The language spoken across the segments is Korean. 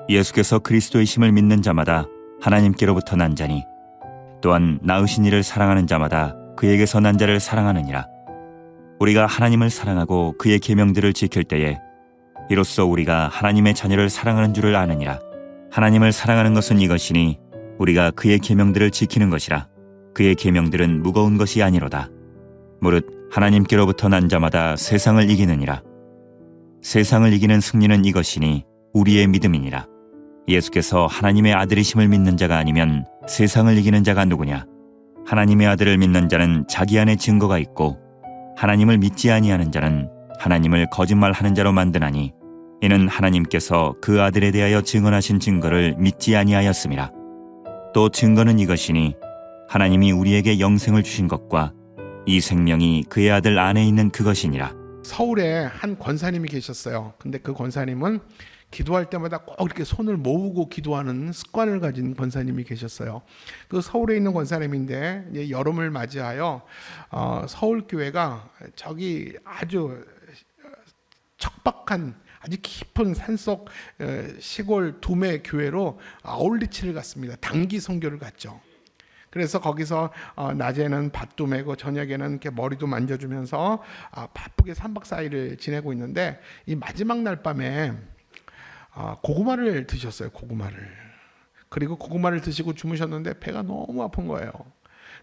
예수께서 그리스도이심을 믿는 자마다 하나님께로부터 난 자니 또한 낳으신 이를 사랑하는 자마다 그에게서 난 자를 사랑하느니라. 우리가 하나님을 사랑하고 그의 계명들을 지킬 때에 이로써 우리가 하나님의 자녀를 사랑하는 줄을 아느니라. 하나님을 사랑하는 것은 이것이니 우리가 그의 계명들을 지키는 것이라. 그의 계명들은 무거운 것이 아니로다. 무릇 하나님께로부터 난 자마다 세상을 이기느니라. 세상을 이기는 승리는 이것이니 우리의 믿음이니라. 예수께서 하나님의 아들이심을 믿는 자가 아니면 세상을 이기는 자가 누구냐? 하나님의 아들을 믿는 자는 자기 안에 증거가 있고 하나님을 믿지 아니하는 자는 하나님을 거짓말하는 자로 만드나니 이는 하나님께서 그 아들에 대하여 증언하신 증거를 믿지 아니하였음이라. 또 증거는 이것이니 하나님이 우리에게 영생을 주신 것과 이 생명이 그의 아들 안에 있는 그것이니라. 서울에 한 권사님이 계셨어요. 근데 그 권사님은 기도할 때마다 꼭 이렇게 손을 모으고 기도하는 습관을 가진 권사님이 계셨어요. 그 서울에 있는 권사님인데 이제 여름을 맞이하여 서울교회가 저기 아주 척박한 아주 깊은 산속 시골 두매 교회로 아울리치를 갔습니다. 단기 선교를 갔죠. 그래서 거기서 낮에는 밭도 메고 저녁에는 이렇게 머리도 만져주면서 바쁘게 3박 4일을 지내고 있는데 이 마지막 날 밤에 고구마를 드셨어요. 고구마를. 그리고 고구마를 드시고 주무셨는데 배가 너무 아픈 거예요.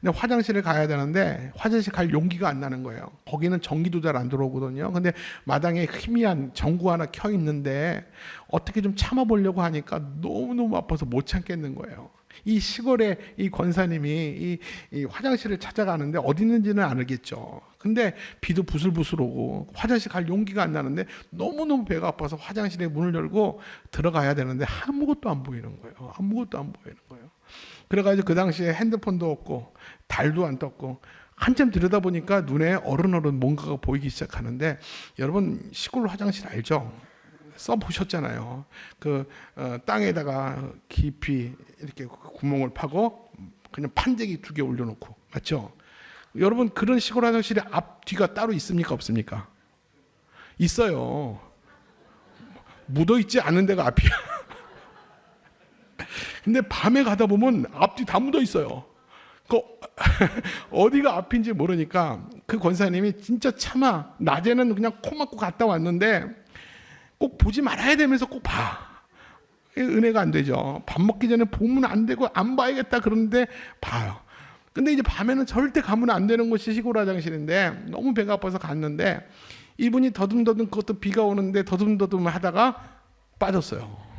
근데 화장실을 가야 되는데 화장실 갈 용기가 안 나는 거예요. 거기는 전기도 잘 안 들어오거든요. 근데 마당에 희미한 전구 하나 켜 있는데 어떻게 좀 참아보려고 하니까 너무너무 아파서 못 참겠는 거예요. 이 시골에 이 권사님이 이 화장실을 찾아가는데 어디 있는지는 알겠죠. 근데 비도 부슬부슬 오고 화장실 갈 용기가 안 나는데 너무너무 배가 아파서 화장실에 문을 열고 들어가야 되는데 아무것도 안 보이는 거예요. 아무것도 안 보이는 거예요. 그래가지고 그 당시에 핸드폰도 없고 달도 안 떴고 한참 들여다보니까 눈에 어른어른 뭔가가 보이기 시작하는데, 여러분 시골 화장실 알죠? 써보셨잖아요. 그 땅에다가 깊이 이렇게 구멍을 파고 그냥 판재기 2개 올려놓고, 맞죠? 여러분 그런 시골 화장실에 앞 뒤가 따로 있습니까 없습니까? 있어요. 묻어있지 않은 데가 앞이야. 근데 밤에 가다 보면 앞뒤 다 묻어 있어요. 그 어디가 앞인지 모르니까 그 권사님이 진짜 차마 낮에는 그냥 코 막고 갔다 왔는데 꼭 보지 말아야 되면서 꼭 봐. 은혜가 안 되죠. 밥 먹기 전에 보면 안 되고 안 봐야겠다 그러는데 봐요. 근데 이제 밤에는 절대 가면 안 되는 곳이 시골 화장실인데 너무 배가 아파서 갔는데 이분이 더듬더듬, 그것도 비가 오는데 더듬더듬 하다가 빠졌어요.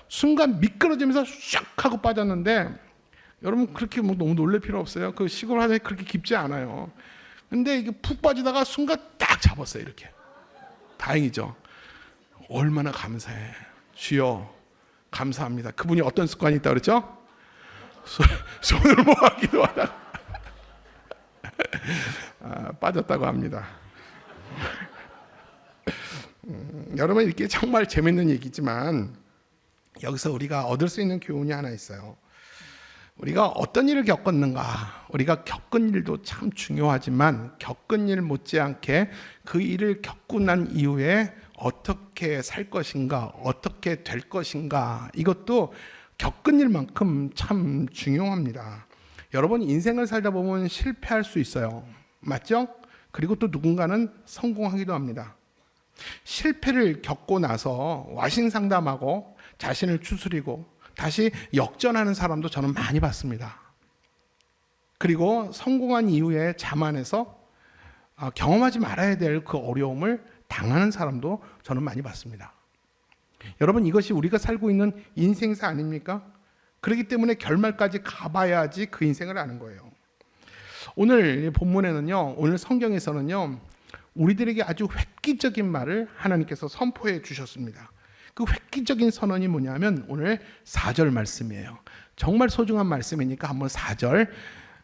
순간 미끄러지면서 샥 하고 빠졌는데, 여러분 그렇게 뭐 너무 놀랄 필요 없어요. 그 시골 화장실이 그렇게 깊지 않아요. 근데 이게 푹 빠지다가 순간 딱 잡았어요. 이렇게. 다행이죠. 얼마나 감사해. 주여 감사합니다. 그분이 어떤 습관이 있다고 그랬죠? 손을 모아 기도하다가 빠졌다고 합니다. 여러분 이렇게 정말 재밌는 얘기지만 여기서 우리가 얻을 수 있는 교훈이 하나 있어요. 우리가 어떤 일을 겪었는가, 우리가 겪은 일도 참 중요하지만 겪은 일 못지않게 그 일을 겪고 난 이후에 어떻게 살 것인가, 어떻게 될 것인가, 이것도 겪은 일만큼 참 중요합니다. 여러분 인생을 살다 보면 실패할 수 있어요. 맞죠? 그리고 또 누군가는 성공하기도 합니다. 실패를 겪고 나서 와신상담하고 자신을 추스리고 다시 역전하는 사람도 저는 많이 봤습니다. 그리고 성공한 이후에 자만해서 경험하지 말아야 될 그 어려움을 당하는 사람도 저는 많이 봤습니다. 여러분 이것이 우리가 살고 있는 인생사 아닙니까? 그렇기 때문에 결말까지 가봐야지 그 인생을 아는 거예요. 오늘 본문에는요, 오늘 성경에서는요, 우리들에게 아주 획기적인 말을 하나님께서 선포해 주셨습니다. 그 획기적인 선언이 뭐냐면 오늘 4절 말씀이에요. 정말 소중한 말씀이니까 한번 4절,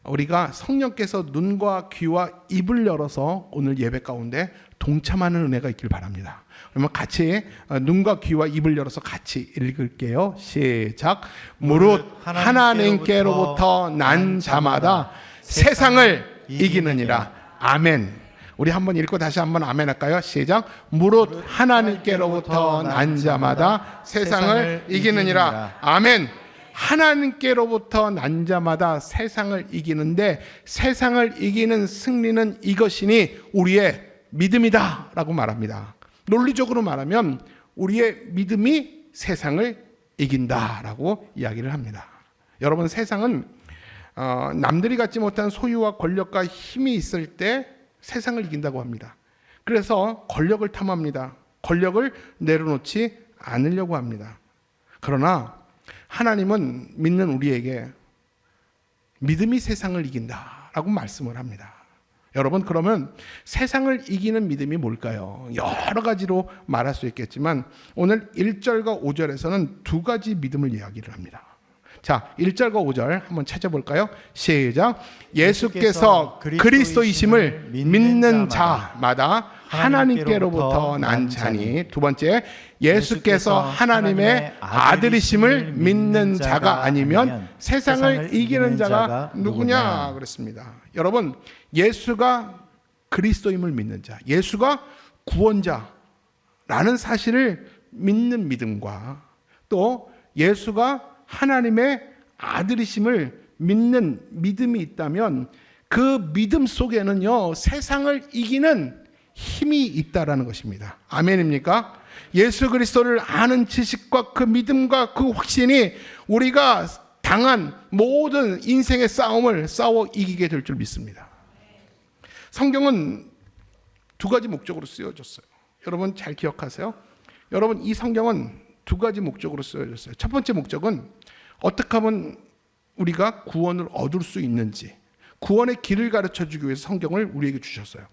우리가 성령께서 눈과 귀와 입을 열어서 오늘 예배 가운데 동참하는 은혜가 있길 바랍니다. 그러면 같이 눈과 귀와 입을 열어서 같이 읽을게요. 시작. 무릇 하나님께로부터 난 자마다 세상을 이기느니라. 아멘. 우리 한번 읽고 다시 한번 아멘 할까요? 시작. 무릇 하나님께로부터 난 자마다 세상을 이기느니라. 아멘. 하나님께로부터 난 자마다 세상을 이기는데 세상을 이기는 승리는 이것이니 우리의 믿음이다 라고 말합니다. 논리적으로 말하면 우리의 믿음이 세상을 이긴다 라고 이야기를 합니다. 여러분, 세상은 남들이 갖지 못한 소유와 권력과 힘이 있을 때 세상을 이긴다고 합니다. 그래서 권력을 탐합니다. 권력을 내려놓지 않으려고 합니다. 그러나 하나님은 믿는 우리에게 믿음이 세상을 이긴다라고 말씀을 합니다. 여러분, 그러면 세상을 이기는 믿음이 뭘까요? 여러 가지로 말할 수 있겠지만 오늘 1절과 5절에서는 두 가지 믿음을 이야기를 합니다. 자, 1절과 5절 한번 찾아볼까요? 시작. 예수께서 그리스도이심을 믿는 자마다 하나님께로부터 난 자니. 두 번째, 예수께서 하나님의 아들이심을 믿는 자가 아니면 세상을 이기는 자가 누구냐 그랬습니다. 여러분, 예수가 그리스도임을 믿는 자, 예수가 구원자라는 사실을 믿는 믿음과 또 예수가 하나님의 아들이심을 믿는 믿음이 있다면 그 믿음 속에는요, 세상을 이기는 힘이 있다라는 것입니다. 아멘입니까? 예수 그리스도를 아는 지식과 그 믿음과 그 확신이 우리가 당한 모든 인생의 싸움을 싸워 이기게 될 줄 믿습니다. 성경은 두 가지 목적으로 쓰여졌어요. 여러분 잘 기억하세요. 여러분, 이 성경은 두 가지 목적으로 쓰여졌어요. 첫 번째 목적은 어떻게 하면 우리가 구원을 얻을 수 있는지, 구원의 길을 가르쳐주기 위해서 성경을 우리에게 주셨어요.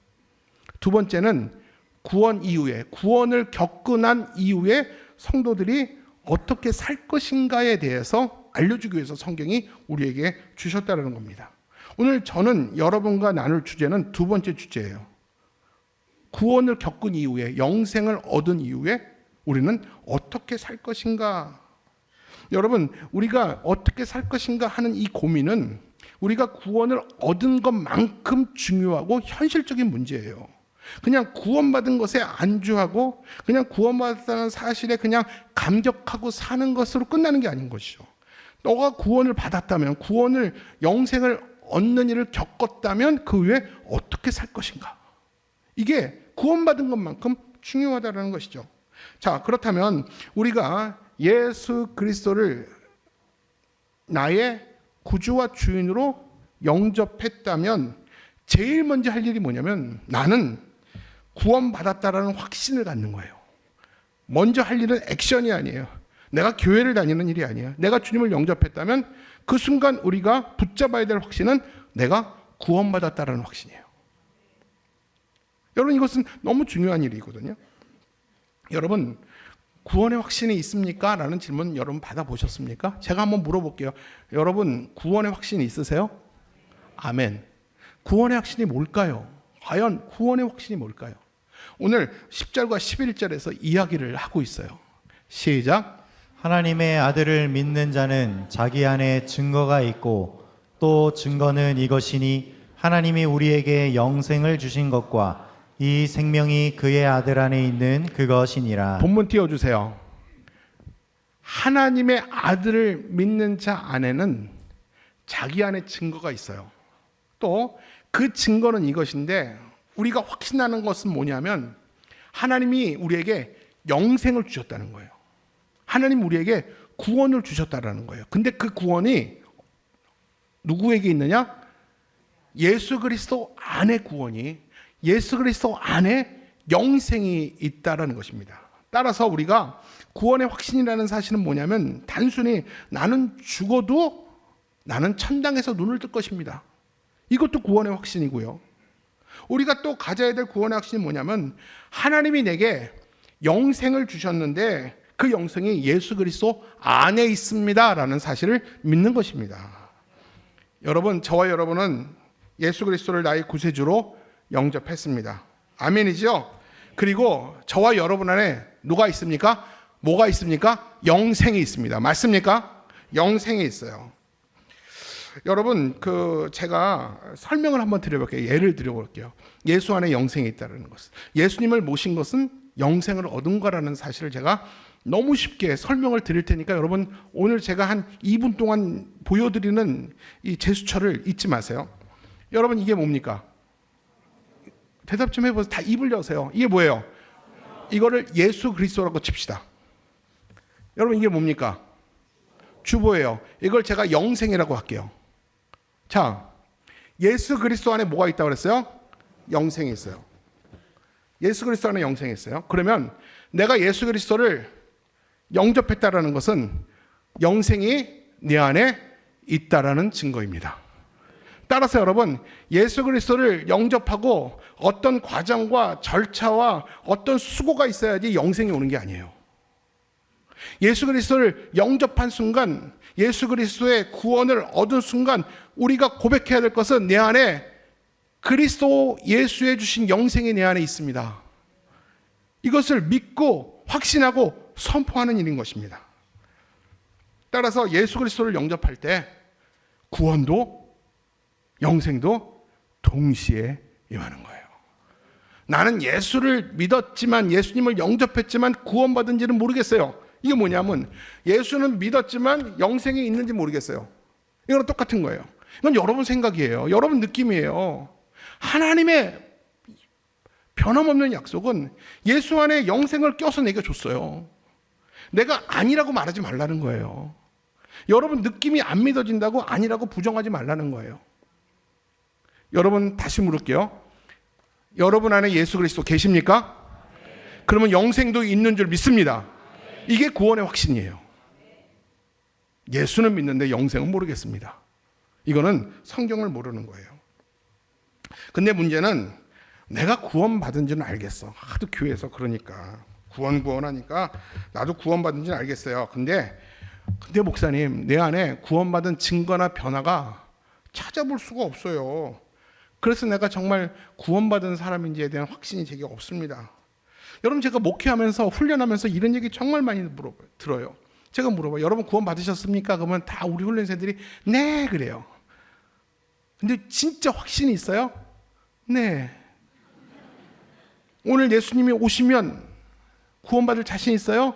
두 번째는 구원 이후에, 구원을 겪고 난 이후에 성도들이 어떻게 살 것인가에 대해서 알려주기 위해서 성경이 우리에게 주셨다는 겁니다. 오늘 저는 여러분과 나눌 주제는 두 번째 주제예요. 구원을 겪은 이후에, 영생을 얻은 이후에 우리는 어떻게 살 것인가. 여러분, 우리가 어떻게 살 것인가 하는 이 고민은 우리가 구원을 얻은 것만큼 중요하고 현실적인 문제예요. 그냥 구원받은 것에 안주하고 그냥 구원받았다는 사실에 그냥 감격하고 사는 것으로 끝나는 게 아닌 것이죠. 너가 구원을 받았다면, 구원을, 영생을 얻는 일을 겪었다면 그 후에 어떻게 살 것인가. 이게 구원받은 것만큼 중요하다는 것이죠. 자, 그렇다면 우리가 예수 그리스도를 나의 구주와 주인으로 영접했다면 제일 먼저 할 일이 뭐냐면 나는 구원받았다라는 확신을 갖는 거예요. 먼저 할 일은 액션이 아니에요. 내가 교회를 다니는 일이 아니에요. 내가 주님을 영접했다면 그 순간 우리가 붙잡아야 될 확신은 내가 구원받았다라는 확신이에요. 여러분, 이것은 너무 중요한 일이거든요. 여러분, 구원의 확신이 있습니까? 라는 질문 여러분 받아보셨습니까? 제가 한번 물어볼게요. 여러분, 구원의 확신이 있으세요? 아멘. 구원의 확신이 뭘까요? 과연 구원의 확신이 뭘까요? 오늘 10절과 11절에서 이야기를 하고 있어요. 시작. 하나님의 아들을 믿는 자는 자기 안에 증거가 있고 또 증거는 이것이니 하나님이 우리에게 영생을 주신 것과 이 생명이 그의 아들 안에 있는 그것이니라. 본문 띄워주세요. 하나님의 아들을 믿는 자 안에는 자기 안에 증거가 있어요. 또 그 증거는 이것인데 우리가 확신하는 것은 뭐냐면 하나님이 우리에게 영생을 주셨다는 거예요. 하나님 우리에게 구원을 주셨다는 거예요. 근데 그 구원이 누구에게 있느냐? 예수 그리스도 안에 구원이, 예수 그리스도 안에 영생이 있다라는 것입니다. 따라서 우리가 구원의 확신이라는 사실은 뭐냐면 단순히 나는 죽어도 나는 천당에서 눈을 뜰 것입니다. 이것도 구원의 확신이고요. 우리가 또 가져야 될 구원의 확신이 뭐냐면 하나님이 내게 영생을 주셨는데 그 영생이 예수 그리스도 안에 있습니다라는 사실을 믿는 것입니다. 여러분, 저와 여러분은 예수 그리스도를 나의 구세주로 영접했습니다. 아멘이죠? 그리고 저와 여러분 안에 누가 있습니까? 뭐가 있습니까? 영생이 있습니다. 맞습니까? 영생이 있어요. 여러분, 제가 설명을 한번 드려볼게요. 예를 들어볼게요. 예수 안에 영생이 있다는 것은, 예수님을 모신 것은 영생을 얻은 거라는 사실을 제가 너무 쉽게 설명을 드릴 테니까 여러분, 오늘 제가 한 2분 동안 보여드리는 이 제스처를 잊지 마세요. 여러분, 이게 뭡니까? 대답 좀 해보세요. 다 입을 여세요. 이게 뭐예요? 이거를 예수 그리스도라고 칩시다. 여러분, 이게 뭡니까? 주보예요. 이걸 제가 영생이라고 할게요. 자, 예수 그리스도 안에 뭐가 있다고 그랬어요? 영생이 있어요. 예수 그리스도 안에 영생이 있어요. 그러면 내가 예수 그리스도를 영접했다라는 것은 영생이 내 안에 있다라는 증거입니다. 따라서 여러분, 예수 그리스도를 영접하고 어떤 과정과 절차와 어떤 수고가 있어야지 영생이 오는 게 아니에요. 예수 그리스도를 영접한 순간, 예수 그리스도의 구원을 얻은 순간 우리가 고백해야 될 것은 내 안에 그리스도 예수에 주신 영생이 내 안에 있습니다. 이것을 믿고 확신하고 선포하는 일인 것입니다. 따라서 예수 그리스도를 영접할 때 구원도 영생도 동시에 임하는 거예요. 나는 예수를 믿었지만, 예수님을 영접했지만 구원받은지는 모르겠어요. 이게 뭐냐면 예수는 믿었지만 영생이 있는지 모르겠어요. 이거랑 똑같은 거예요. 이건 여러분 생각이에요. 여러분 느낌이에요. 하나님의 변함없는 약속은 예수 안에 영생을 껴서 내게 줬어요. 내가 아니라고 말하지 말라는 거예요. 여러분 느낌이 안 믿어진다고 아니라고 부정하지 말라는 거예요. 여러분, 다시 물을게요. 여러분 안에 예수 그리스도 계십니까? 그러면 영생도 있는 줄 믿습니다. 이게 구원의 확신이에요. 예수는 믿는데 영생은 모르겠습니다. 이거는 성경을 모르는 거예요. 근데 문제는 내가 구원받은 줄은 알겠어. 하도 교회에서 그러니까 구원하니까 나도 구원받은 줄은 알겠어요. 근데 목사님, 내 안에 구원받은 증거나 변화가 찾아볼 수가 없어요. 그래서 내가 정말 구원받은 사람인지에 대한 확신이 제게 없습니다. 여러분, 제가 목회하면서 훈련하면서 이런 얘기 정말 많이 들어요. 제가 물어봐요. 여러분 구원 받으셨습니까? 그러면 다 우리 훈련생들이 네 그래요. 근데 진짜 확신이 있어요? 네. 오늘 예수님이 오시면 구원받을 자신 있어요?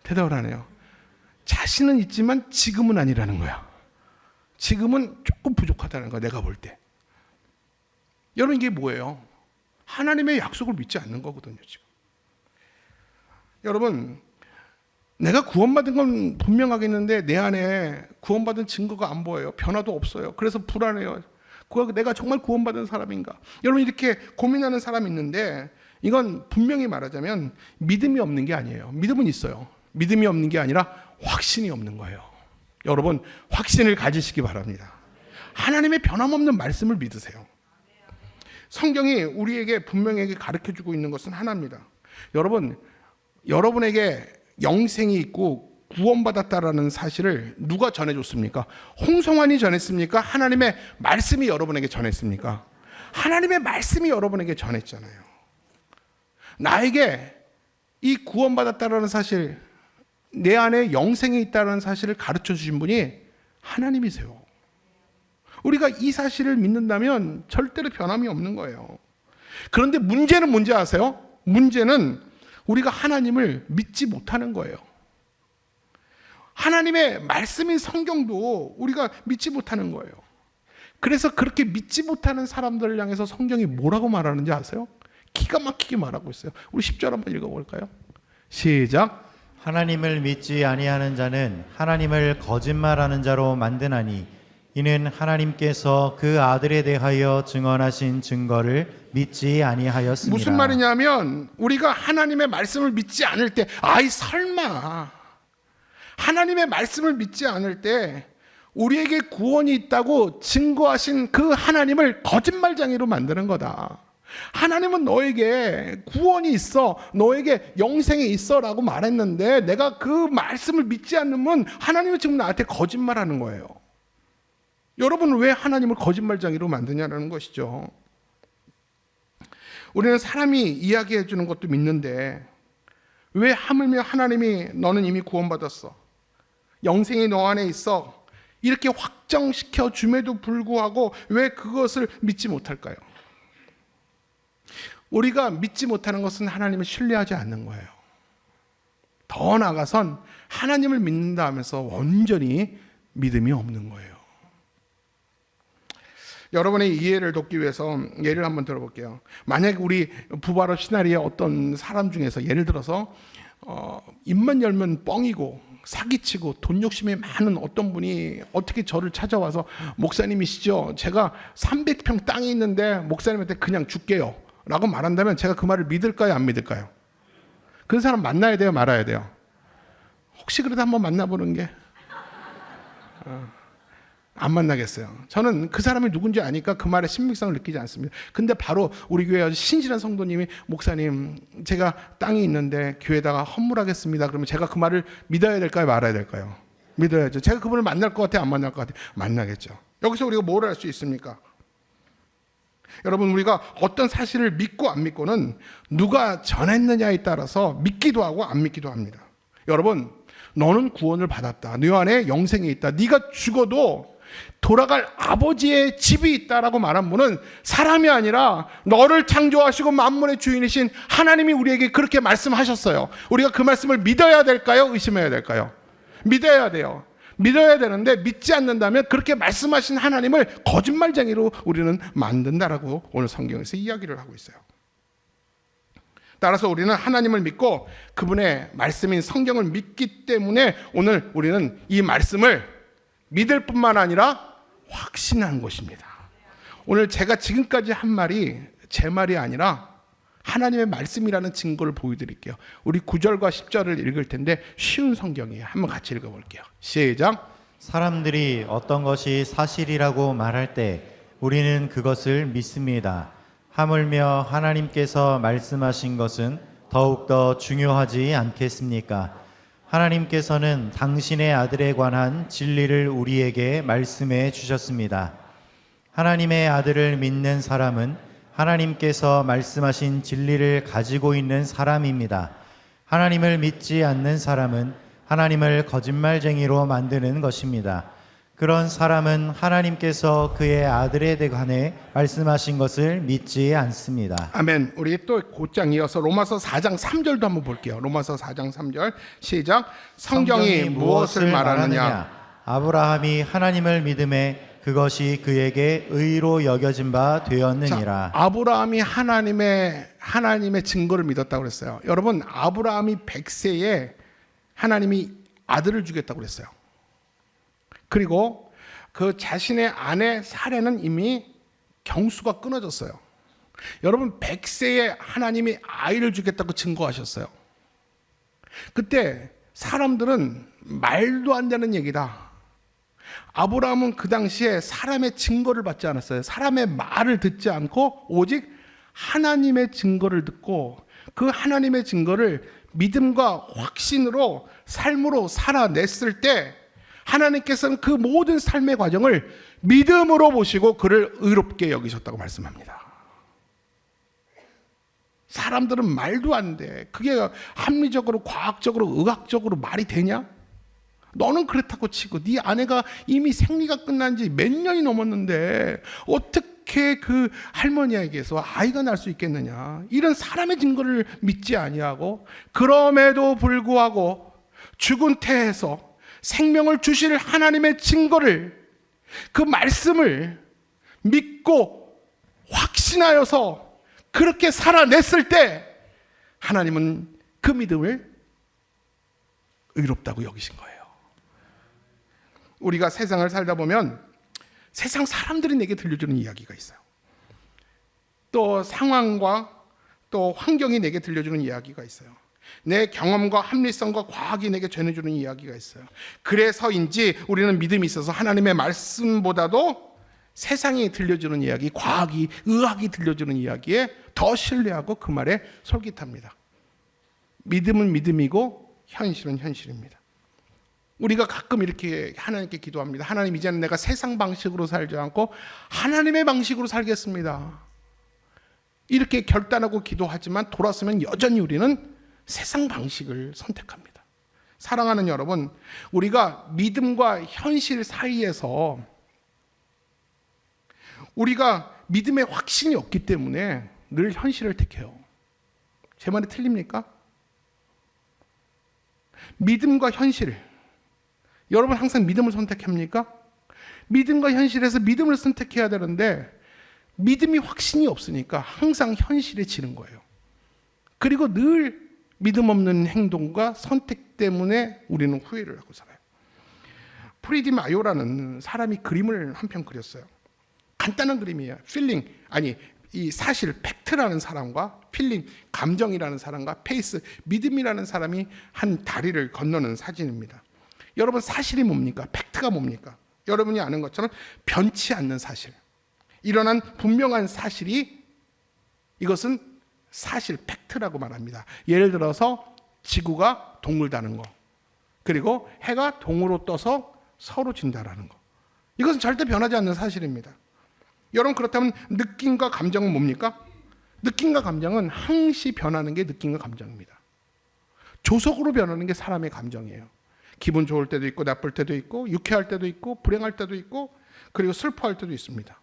대답을 안 해요. 자신은 있지만 지금은 아니라는 거야. 지금은 조금 부족하다는 거야, 내가 볼 때. 여러분, 이게 뭐예요? 하나님의 약속을 믿지 않는 거거든요, 지금. 여러분, 내가 구원받은 건 분명하겠는데 내 안에 구원받은 증거가 안 보여요. 변화도 없어요. 그래서 불안해요. 내가 정말 구원받은 사람인가? 여러분, 이렇게 고민하는 사람이 있는데 이건 분명히 말하자면 믿음이 없는 게 아니에요. 믿음은 있어요. 믿음이 없는 게 아니라 확신이 없는 거예요. 여러분, 확신을 가지시기 바랍니다. 하나님의 변함없는 말씀을 믿으세요. 성경이 우리에게 분명하게 가르쳐주고 있는 것은 하나입니다. 여러분, 여러분에게 영생이 있고 구원받았다라는 사실을 누가 전해줬습니까? 홍성환이 전했습니까? 하나님의 말씀이 여러분에게 전했습니까? 하나님의 말씀이 여러분에게 전했잖아요. 나에게 이 구원받았다라는 사실, 내 안에 영생이 있다는 사실을 가르쳐 주신 분이 하나님이세요. 우리가 이 사실을 믿는다면 절대로 변함이 없는 거예요. 그런데 문제는 뭔지 아세요? 문제는 우리가 하나님을 믿지 못하는 거예요. 하나님의 말씀인 성경도 우리가 믿지 못하는 거예요. 그래서 그렇게 믿지 못하는 사람들을 향해서 성경이 뭐라고 말하는지 아세요? 기가 막히게 말하고 있어요. 우리 10절 한번 읽어볼까요? 시작. 하나님을 믿지 아니하는 자는 하나님을 거짓말하는 자로 만드나니 이는 하나님께서 그 아들에 대하여 증언하신 증거를 믿지 아니하였습니다. 무슨 말이냐면 우리가 하나님의 말씀을 믿지 않을 때, 아이 설마, 하나님의 말씀을 믿지 않을 때 우리에게 구원이 있다고 증거하신 그 하나님을 거짓말쟁이로 만드는 거다. 하나님은 너에게 구원이 있어, 너에게 영생이 있어 라고 말했는데 내가 그 말씀을 믿지 않으면 하나님은 지금 나한테 거짓말하는 거예요. 여러분은 왜 하나님을 거짓말쟁이로 만드냐는 것이죠. 우리는 사람이 이야기해 주는 것도 믿는데 왜 하물며 하나님이 너는 이미 구원받았어, 영생이 너 안에 있어, 이렇게 확정시켜 줌에도 불구하고 왜 그것을 믿지 못할까요? 우리가 믿지 못하는 것은 하나님을 신뢰하지 않는 거예요. 더 나아가선 하나님을 믿는다 하면서 온전히 믿음이 없는 거예요. 여러분의 이해를 돕기 위해서 예를 한번 들어볼게요. 만약에 우리 부바로 시나리오의 어떤 사람 중에서 예를 들어서 입만 열면 뻥이고 사기치고 돈 욕심이 많은 어떤 분이 어떻게 저를 찾아와서 목사님이시죠? 제가 300평 땅이 있는데 목사님한테 그냥 줄게요 라고 말한다면 제가 그 말을 믿을까요? 안 믿을까요? 그 사람 만나야 돼요? 말아야 돼요? 혹시 그래도 한번 만나보는 게 안 만나겠어요. 저는 그 사람이 누군지 아니까 그 말에 신빙성을 느끼지 않습니다. 근데 바로 우리 교회 아주 신실한 성도님이 목사님 제가 땅이 있는데 교회에다가 헌물하겠습니다. 그러면 제가 그 말을 믿어야 될까요? 말아야 될까요? 믿어야죠. 제가 그분을 만날 것 같아요? 안 만날 것 같아요? 만나겠죠. 여기서 우리가 뭘 할 수 있습니까? 여러분 우리가 어떤 사실을 믿고 안 믿고는 누가 전했느냐에 따라서 믿기도 하고 안 믿기도 합니다. 여러분 너는 구원을 받았다. 네 안에 영생이 있다. 네가 죽어도 돌아갈 아버지의 집이 있다라고 말한 분은 사람이 아니라 너를 창조하시고 만물의 주인이신 하나님이 우리에게 그렇게 말씀하셨어요. 우리가 그 말씀을 믿어야 될까요? 의심해야 될까요? 믿어야 돼요. 믿어야 되는데 믿지 않는다면 그렇게 말씀하신 하나님을 거짓말쟁이로 우리는 만든다라고 오늘 성경에서 이야기를 하고 있어요. 따라서 우리는 하나님을 믿고 그분의 말씀인 성경을 믿기 때문에 오늘 우리는 이 말씀을 믿을 뿐만 아니라 확신하는 것입니다. 오늘 제가 지금까지 한 말이 제 말이 아니라 하나님의 말씀이라는 증거를 보여드릴게요. 우리 9절과 10절을 읽을 텐데 쉬운 성경이에요. 한번 같이 읽어볼게요. 시작. 사람들이 어떤 것이 사실이라고 말할 때 우리는 그것을 믿습니다. 하물며 하나님께서 말씀하신 것은 더욱더 중요하지 않겠습니까? 하나님께서는 당신의 아들에 관한 진리를 우리에게 말씀해 주셨습니다. 하나님의 아들을 믿는 사람은 하나님께서 말씀하신 진리를 가지고 있는 사람입니다. 하나님을 믿지 않는 사람은 하나님을 거짓말쟁이로 만드는 것입니다. 그런 사람은 하나님께서 그의 아들에 관해 말씀하신 것을 믿지 않습니다. 아멘. 우리 또 곧장 이어서 로마서 4장 3절도 한번 볼게요. 로마서 4장 3절 시작. 성경이 무엇을 말하느냐? 아브라함이 하나님을 믿음에 그것이 그에게 의로 여겨진 바 되었느니라. 자, 아브라함이 하나님의 증거를 믿었다고 그랬어요. 여러분 아브라함이 100세에 하나님이 아들을 주겠다고 그랬어요. 그리고 그 자신의 아내 사례는 이미 경수가 끊어졌어요. 여러분 100세에 하나님이 아이를 주겠다고 증거하셨어요. 그때 사람들은 말도 안 되는 얘기다. 아브라함은 그 당시에 사람의 증거를 받지 않았어요. 사람의 말을 듣지 않고 오직 하나님의 증거를 듣고 그 하나님의 증거를 믿음과 확신으로 삶으로 살아냈을 때 하나님께서는 그 모든 삶의 과정을 믿음으로 보시고 그를 의롭게 여기셨다고 말씀합니다. 사람들은 말도 안 돼. 그게 합리적으로, 과학적으로, 의학적으로 말이 되냐? 너는 그렇다고 치고 네 아내가 이미 생리가 끝난 지 몇 년이 넘었는데 어떻게 그 할머니에게서 아이가 날 수 있겠느냐? 이런 사람의 증거를 믿지 아니하고 그럼에도 불구하고 죽은 태에서 생명을 주실 하나님의 증거를 그 말씀을 믿고 확신하여서 그렇게 살아냈을 때 하나님은 그 믿음을 의롭다고 여기신 거예요. 우리가 세상을 살다 보면 세상 사람들이 내게 들려주는 이야기가 있어요. 또 상황과 또 환경이 내게 들려주는 이야기가 있어요. 내 경험과 합리성과 과학이 내게 전해주는 이야기가 있어요. 그래서인지 우리는 믿음이 있어서 하나님의 말씀보다도 세상이 들려주는 이야기, 과학이, 의학이 들려주는 이야기에 더 신뢰하고 그 말에 솔깃합니다. 믿음은 믿음이고 현실은 현실입니다. 우리가 가끔 이렇게 하나님께 기도합니다. 하나님, 이제는 내가 세상 방식으로 살지 않고 하나님의 방식으로 살겠습니다. 이렇게 결단하고 기도하지만 돌아서면 여전히 우리는 세상 방식을 선택합니다. 사랑하는 여러분, 우리가 믿음과 현실 사이에서 우리가 믿음의 확신이 없기 때문에 늘 현실을 택해요. 제 말이 틀립니까? 믿음과 현실. 여러분 항상 믿음을 선택합니까? 믿음과 현실에서 믿음을 선택해야 되는데 믿음이 확신이 없으니까 항상 현실에 지는 거예요. 그리고 늘 믿음 없는 행동과 선택 때문에 우리는 후회를 하고 살아요. 프리디 마요라는 사람이 그림을 한 편 그렸어요. 간단한 그림이에요. 이 사실, 팩트라는 사람과 필링, 감정이라는 사람과 페이스, 믿음이라는 사람이 한 다리를 건너는 사진입니다. 여러분, 사실이 뭡니까? 팩트가 뭡니까? 여러분이 아는 것처럼 변치 않는 사실, 일어난 분명한 사실이, 이것은 사실, 팩트라고 말합니다. 예를 들어서 지구가 동글다는 거, 그리고 해가 동으로 떠서 서로 진다라는 거, 이것은 절대 변하지 않는 사실입니다. 여러분, 그렇다면 느낌과 감정은 뭡니까? 느낌과 감정은 항시 변하는 게 느낌과 감정입니다. 조속으로 변하는 게 사람의 감정이에요. 기분 좋을 때도 있고 나쁠 때도 있고 유쾌할 때도 있고 불행할 때도 있고 그리고 슬퍼할 때도 있습니다.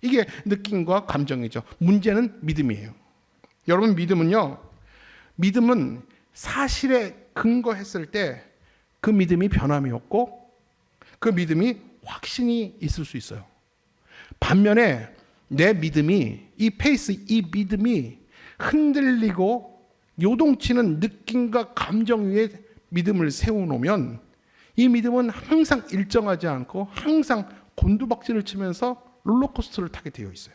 이게 느낌과 감정이죠. 문제는 믿음이에요. 여러분, 믿음은 사실에 근거했을 때 그 믿음이 변함이 없고 그 믿음이 확신이 있을 수 있어요. 반면에 내 믿음이, 이 믿음이 흔들리고 요동치는 느낌과 감정 위에 믿음을 세워놓으면 이 믿음은 항상 일정하지 않고 항상 곤두박질을 치면서 롤러코스터를 타게 되어 있어요.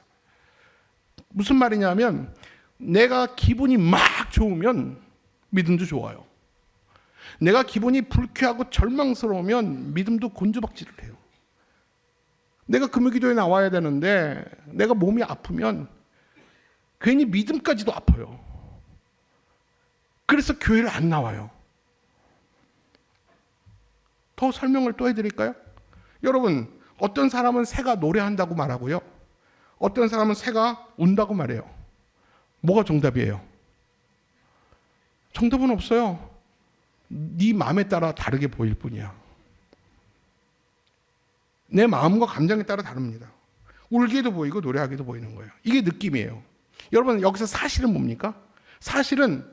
무슨 말이냐면 내가 기분이 막 좋으면 믿음도 좋아요. 내가 기분이 불쾌하고 절망스러우면 믿음도 곤두박질을 해요. 내가 금요기도에 나와야 되는데 내가 몸이 아프면 괜히 믿음까지도 아파요. 그래서 교회를 안 나와요. 더 설명을 또 해드릴까요? 여러분, 어떤 사람은 새가 노래한다고 말하고요, 어떤 사람은 새가 운다고 말해요. 뭐가 정답이에요? 정답은 없어요. 네 마음에 따라 다르게 보일 뿐이야. 내 마음과 감정에 따라 다릅니다. 울기도 보이고 노래하기도 보이는 거예요. 이게 느낌이에요. 여러분, 여기서 사실은 뭡니까? 사실은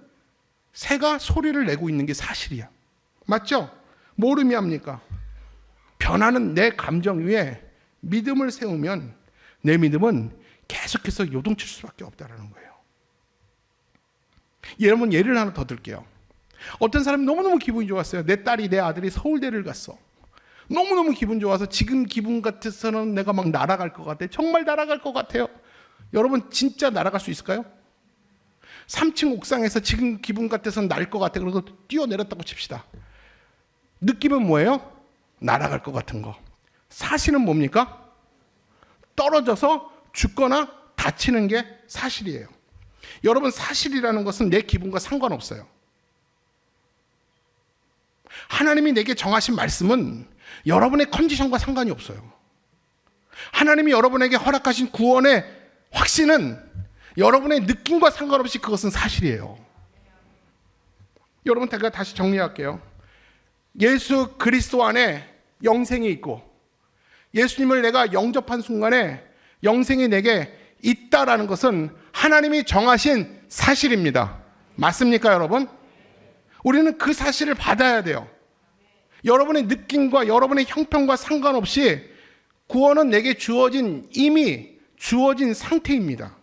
새가 소리를 내고 있는 게 사실이야. 맞죠? 뭘 의미합니까? 변하는 내 감정 위에 믿음을 세우면 내 믿음은 계속해서 요동칠 수밖에 없다는 거예요. 여러분, 예를 하나 더 들게요. 어떤 사람이 너무너무 기분이 좋았어요. 내 딸이, 내 아들이 서울대를 갔어. 너무너무 기분 좋아서 지금 기분 같아서는 내가 막 날아갈 것 같아. 정말 날아갈 것 같아요. 여러분, 진짜 날아갈 수 있을까요? 3층 옥상에서 지금 기분 같아서는 날 것 같아. 그래서 뛰어내렸다고 칩시다. 느낌은 뭐예요? 날아갈 것 같은 거. 사실은 뭡니까? 떨어져서 죽거나 다치는 게 사실이에요. 여러분, 사실이라는 것은 내 기분과 상관없어요. 하나님이 내게 정하신 말씀은 여러분의 컨디션과 상관이 없어요. 하나님이 여러분에게 허락하신 구원의 확신은 여러분의 느낌과 상관없이 그것은 사실이에요. 여러분, 제가 다시 정리할게요. 예수 그리스도 안에 영생이 있고 예수님을 내가 영접한 순간에 영생이 내게 있다라는 것은 하나님이 정하신 사실입니다. 맞습니까, 여러분? 우리는 그 사실을 받아야 돼요. 여러분의 느낌과 여러분의 형편과 상관없이 구원은 내게 이미 주어진 상태입니다.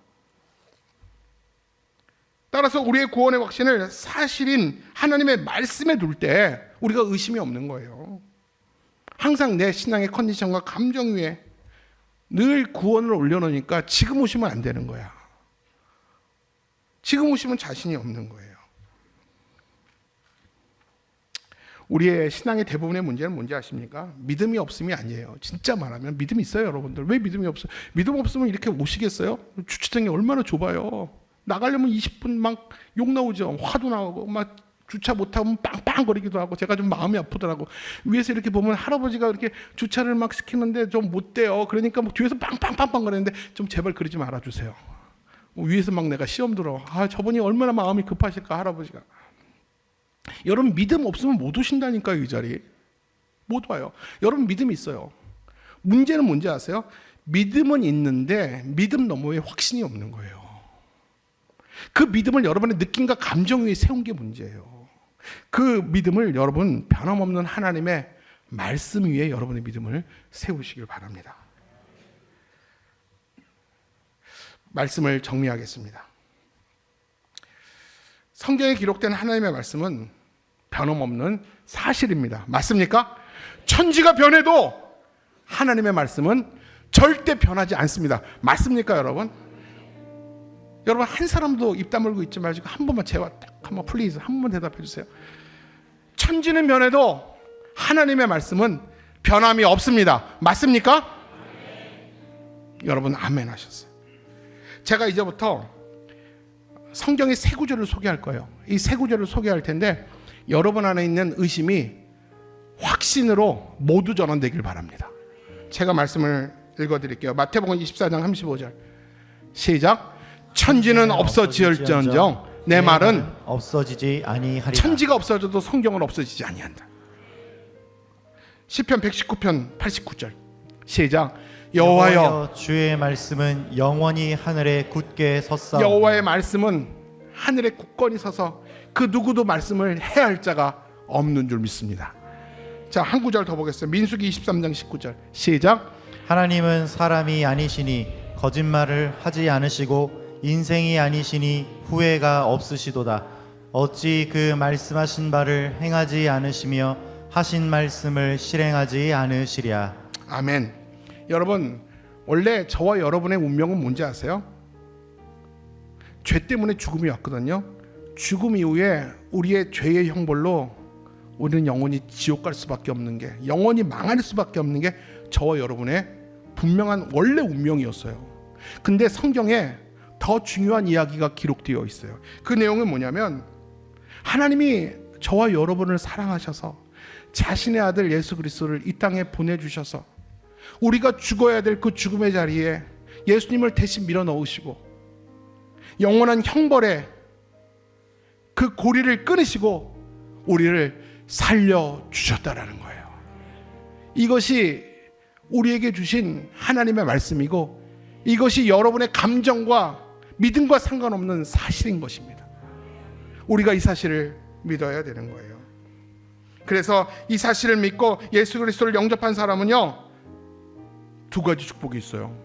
따라서 우리의 구원의 확신을 사실인 하나님의 말씀에 둘 때 우리가 의심이 없는 거예요. 항상 내 신앙의 컨디션과 감정 위에 늘 구원을 올려놓으니까 지금 오시면 안 되는 거야. 지금 오시면 자신이 없는 거예요. 우리의 신앙의 대부분의 문제는 뭔지 아십니까? 믿음이 없음이 아니에요. 진짜 말하면 믿음이 있어요, 여러분들. 왜 믿음이 없어요? 믿음 없으면 이렇게 오시겠어요? 주차장이 얼마나 좁아요. 나가려면 20분 막 욕 나오죠. 화도 나오고 막 주차 못하면 빵빵거리기도 하고. 제가 좀 마음이 아프더라고. 위에서 이렇게 보면 할아버지가 이렇게 주차를 막 시키는데 좀 못 돼요. 그러니까 막 뒤에서 빵빵빵빵 거리는데 좀 제발 그러지 말아주세요. 위에서 막 내가 시험 들어. 저분이 얼마나 마음이 급하실까, 할아버지가. 여러분 믿음 없으면 못 오신다니까요. 이 자리에 못 와요. 여러분 믿음이 있어요. 문제는 뭔지 아세요? 믿음은 있는데 믿음 너머에 확신이 없는 거예요. 그 믿음을 여러분의 느낌과 감정 위에 세운 게 문제예요. 그 믿음을 여러분 변함없는 하나님의 말씀 위에 여러분의 믿음을 세우시길 바랍니다. 말씀을 정리하겠습니다. 성경에 기록된 하나님의 말씀은 변함없는 사실입니다. 맞습니까? 천지가 변해도 하나님의 말씀은 절대 변하지 않습니다. 맞습니까, 여러분? 여러분 한 사람도 입 다물고 있지 마시고 한 번만 제와 딱 한번 플리즈 한 번만 대답해 주세요. 천지는 변해도 하나님의 말씀은 변함이 없습니다. 맞습니까? 여러분 아멘 하셨어요. 제가 이제부터 성경의 세 구절을 소개할 거예요. 이 세 구절을 소개할 텐데 여러분 안에 있는 의심이 확신으로 모두 전환되길 바랍니다. 제가 말씀을 읽어드릴게요. 마태복음 24장 35절 시작. 천지는 없어질지언정 내 말은 없어지지 아니하리라. 천지가 없어져도 성경은 없어지지 아니한다. 시편 119편 89절 시작. 여호와여 주의 말씀은 영원히 하늘에 굳게 섰사오니 여호와의 말씀은 하늘에 굳건히 서서 그 누구도 말씀을 해할 자가 없는 줄 믿습니다. 자, 한 구절 더 보겠습니다. 민수기 23장 19절 시작. 하나님은 사람이 아니시니 거짓말을 하지 않으시고 인생이 아니시니 후회가 없으시도다. 어찌 그 말씀하신 바를 행하지 않으시며 하신 말씀을 실행하지 않으시랴. 아멘. 여러분 원래 저와 여러분의 운명은 뭔지 아세요? 죄 때문에 죽음이 왔거든요. 죽음 이후에 우리의 죄의 형벌로 우리는 영원히 지옥 갈 수밖에 없는 게, 영원히 망할 수밖에 없는 게 저와 여러분의 분명한 원래 운명이었어요. 근데 성경에 더 중요한 이야기가 기록되어 있어요. 그 내용은 뭐냐면 하나님이 저와 여러분을 사랑하셔서 자신의 아들 예수 그리스도를 이 땅에 보내주셔서 우리가 죽어야 될 그 죽음의 자리에 예수님을 대신 밀어넣으시고 영원한 형벌에 그 고리를 끊으시고 우리를 살려주셨다라는 거예요. 이것이 우리에게 주신 하나님의 말씀이고 이것이 여러분의 감정과 믿음과 상관없는 사실인 것입니다. 우리가 이 사실을 믿어야 되는 거예요. 그래서 이 사실을 믿고 예수 그리스도를 영접한 사람은요, 두 가지 축복이 있어요.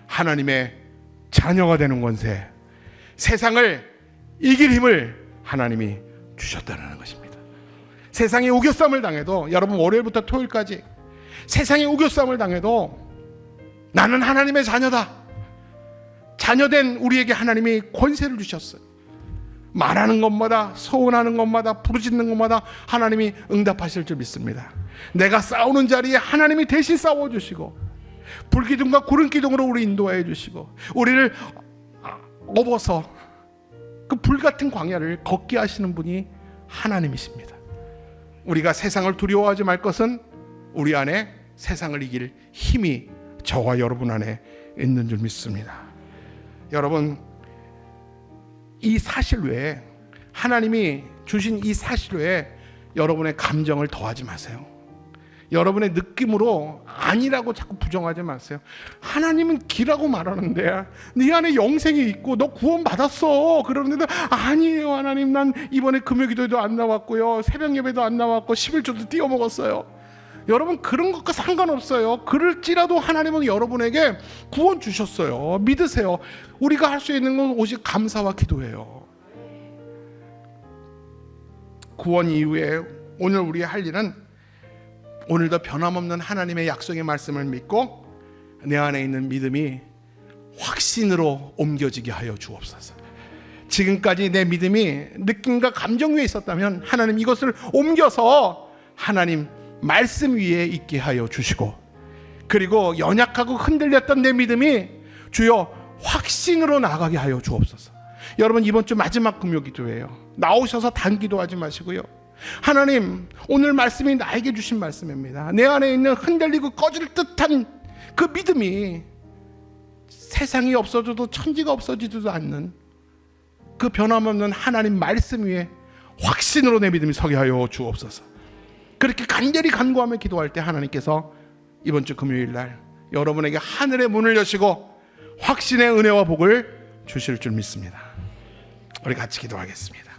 하나님의 자녀가 되는 권세, 세상을 이길 힘을 하나님이 주셨다는 것입니다. 세상에 우겨싸움을 당해도, 여러분 월요일부터 토요일까지 세상에 우겨싸움을 당해도 나는 하나님의 자녀다. 자녀된 우리에게 하나님이 권세를 주셨어요. 말하는 것마다, 소원하는 것마다, 부르짖는 것마다 하나님이 응답하실 줄 믿습니다. 내가 싸우는 자리에 하나님이 대신 싸워주시고 불기둥과 구름기둥으로 우리 인도해 주시고 우리를 업어서 그 불같은 광야를 걷게 하시는 분이 하나님이십니다. 우리가 세상을 두려워하지 말 것은 우리 안에 세상을 이길 힘이 저와 여러분 안에 있는 줄 믿습니다. 여러분, 이 사실 외에, 하나님이 주신 이 사실 외에 여러분의 감정을 더하지 마세요. 여러분의 느낌으로 아니라고 자꾸 부정하지 마세요. 하나님은 기라고 말하는데 네 안에 영생이 있고 너 구원 받았어 그러는데 아니에요 하나님, 난 이번에 금요기도에도 안 나왔고요, 새벽 예배도 안 나왔고 11조도 띄워 먹었어요. 여러분 그런 것과 상관없어요. 그럴지라도 하나님은 여러분에게 구원 주셨어요. 믿으세요. 우리가 할 수 있는 건 오직 감사와 기도예요. 구원 이후에 오늘 우리 할 일은 오늘도 변함없는 하나님의 약속의 말씀을 믿고 내 안에 있는 믿음이 확신으로 옮겨지게 하여 주옵소서. 지금까지 내 믿음이 느낌과 감정 위에 있었다면 하나님 이것을 옮겨서 하나님 말씀 위에 있게 하여 주시고, 그리고 연약하고 흔들렸던 내 믿음이 주여 확신으로 나가게 하여 주옵소서. 여러분 이번 주 마지막 금요기도예요. 나오셔서 단기도하지 마시고요. 하나님 오늘 말씀이 나에게 주신 말씀입니다. 내 안에 있는 흔들리고 꺼질 듯한 그 믿음이 세상이 없어져도 천지가 없어지지도 않는 그 변함없는 하나님 말씀 위에 확신으로 내 믿음이 서게 하여 주옵소서. 그렇게 간절히 간구하며 기도할 때 하나님께서 이번 주 금요일 날 여러분에게 하늘의 문을 여시고 확신의 은혜와 복을 주실 줄 믿습니다. 우리 같이 기도하겠습니다.